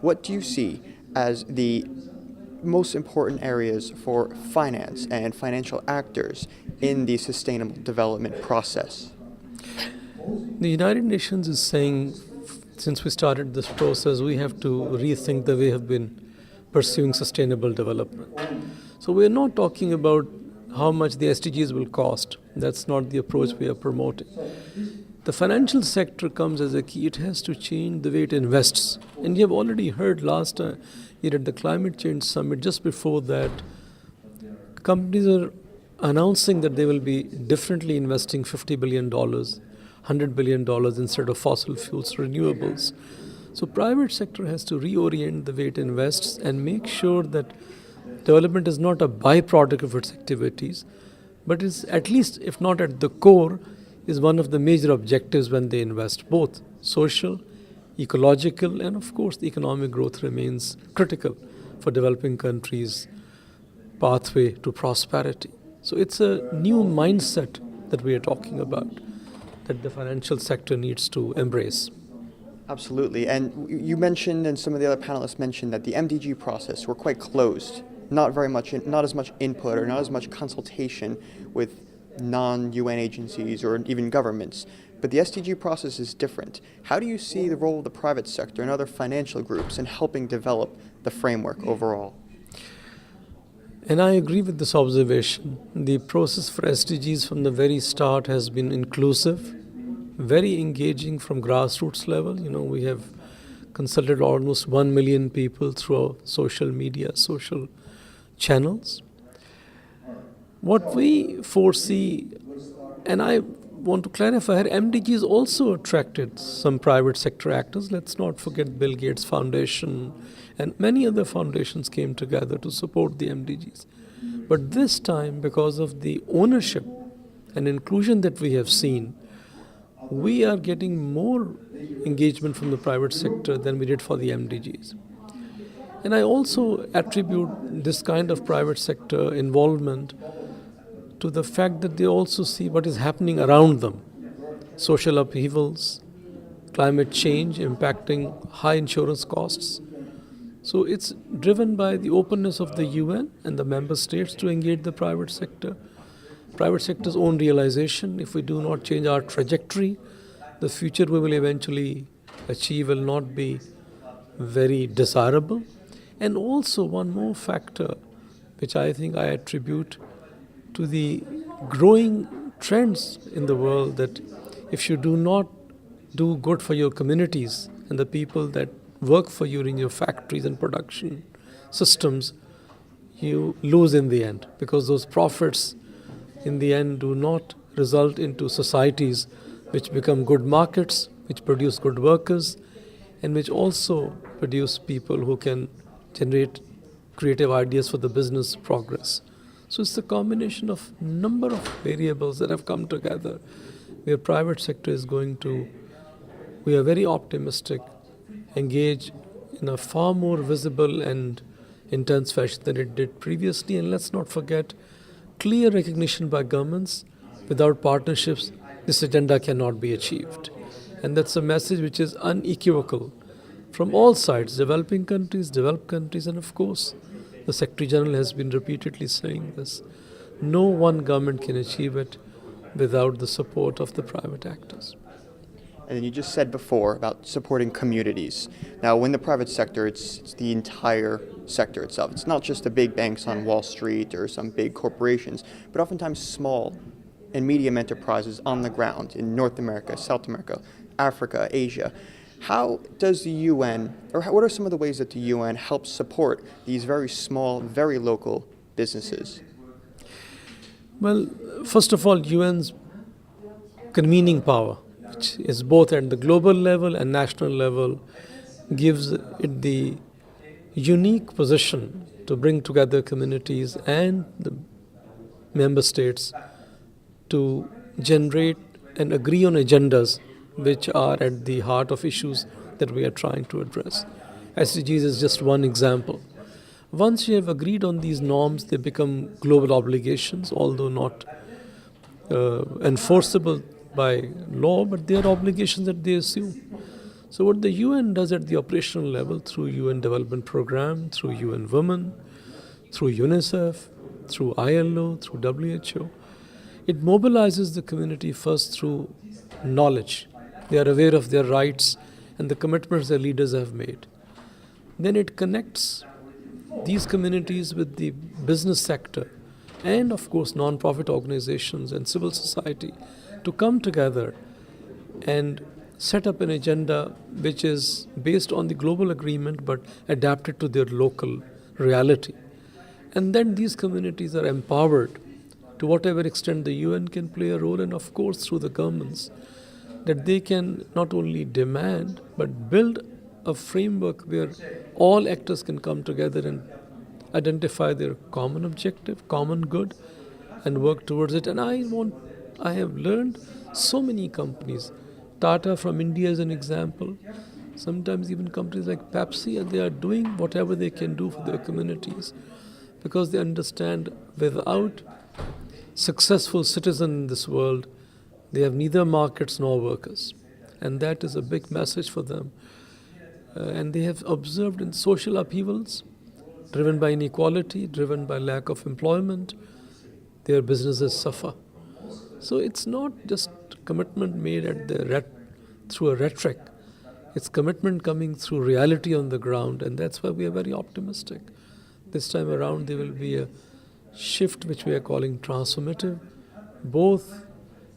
what do you see as the most important areas for finance and financial actors in the sustainable development process? The United Nations is saying, since we started this process, we have to rethink the way we have been pursuing sustainable development. So we're not talking about how much the SDGs will cost. That's not the approach we are promoting. The financial sector comes as a key. It has to change the way it invests. And you have already heard last year at the Climate Change Summit, just before that, companies are announcing that they will be differently investing $50 billion, $100 billion instead of fossil fuels, renewables. So private sector has to reorient the way it invests and make sure that development is not a byproduct of its activities, but is at least, if not at the core, is one of the major objectives when they invest. Both social, ecological, and of course the economic growth remains critical for developing countries' pathway to prosperity. So it's a new mindset that we are talking about, that the financial sector needs to embrace. Absolutely. And you mentioned, and some of the other panelists mentioned, that the MDG process were quite closed. Not as much input or not as much consultation with non-UN agencies or even governments. But the SDG process is different. How do you see the role of the private sector and other financial groups in helping develop the framework overall? And I agree with this observation. The process for SDGs from the very start has been inclusive, very engaging from grassroots level. We have consulted almost 1 million people through social media, social channels. What we foresee, and I want to clarify here, MDGs also attracted some private sector actors. Let's not forget Bill Gates Foundation and many other foundations came together to support the MDGs. But this time, because of the ownership and inclusion that we have seen, we are getting more engagement from the private sector than we did for the MDGs. And I also attribute this kind of private sector involvement to the fact that they also see what is happening around them. Social upheavals, climate change impacting high insurance costs. So it's driven by the openness of the UN and the member states to engage the private sector. Private sector's own realization, if we do not change our trajectory, the future we will eventually achieve will not be very desirable. And also one more factor, which I think I attribute to the growing trends in the world, that if you do not do good for your communities and the people that work for you in your factories and production systems, you lose in the end, because those profits in the end do not result into societies which become good markets, which produce good workers, and which also produce people who can generate creative ideas for the business progress. So it's the combination of number of variables that have come together where private sector is going to, we are very optimistic, engage in a far more visible and intense fashion than it did previously. And let's not forget, clear recognition by governments. Without partnerships, this agenda cannot be achieved. And that's a message which is unequivocal from all sides, developing countries, developed countries, and of course, the Secretary General has been repeatedly saying this. No one government can achieve it without the support of the private actors. And you just said before about supporting communities. Now, in the private sector, it's the entire sector itself. It's not just the big banks on Wall Street or some big corporations, but oftentimes small and medium enterprises on the ground in North America, South America, Africa, Asia. How does the UN, or what are some of the ways that the UN helps support these very small, very local businesses? Well, first of all, UN's convening power, which is both at the global level and national level, gives it the unique position to bring together communities and the member states to generate and agree on agendas which are at the heart of issues that we are trying to address. SDGs is just one example. Once you have agreed on these norms, they become global obligations, although not enforceable by law, but they are obligations that they assume. So what the UN does at the operational level through UN Development Program, through UN Women, through UNICEF, through ILO, through WHO, it mobilizes the community first through knowledge. They are aware of their rights and the commitments their leaders have made. Then it connects these communities with the business sector and, of course, non-profit organizations and civil society to come together and set up an agenda which is based on the global agreement but adapted to their local reality. And then these communities are empowered to whatever extent the UN can play a role, and of course through the governments, that they can not only demand but build a framework where all actors can come together and identify their common objective, common good, and work towards it. And I have learned so many companies, Tata from India is an example, sometimes even companies like Pepsi, and they are doing whatever they can do for their communities because they understand without successful citizen in this world, they have neither markets nor workers. And that is a big message for them. And they have observed in social upheavals, driven by inequality, driven by lack of employment, their businesses suffer. So it's not just commitment made at through a rhetoric. It's commitment coming through reality on the ground, and that's why we are very optimistic. This time around, there will be a shift which we are calling transformative, both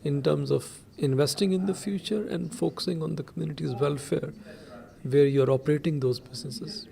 in terms of investing in the future and focusing on the community's welfare where you're operating those businesses.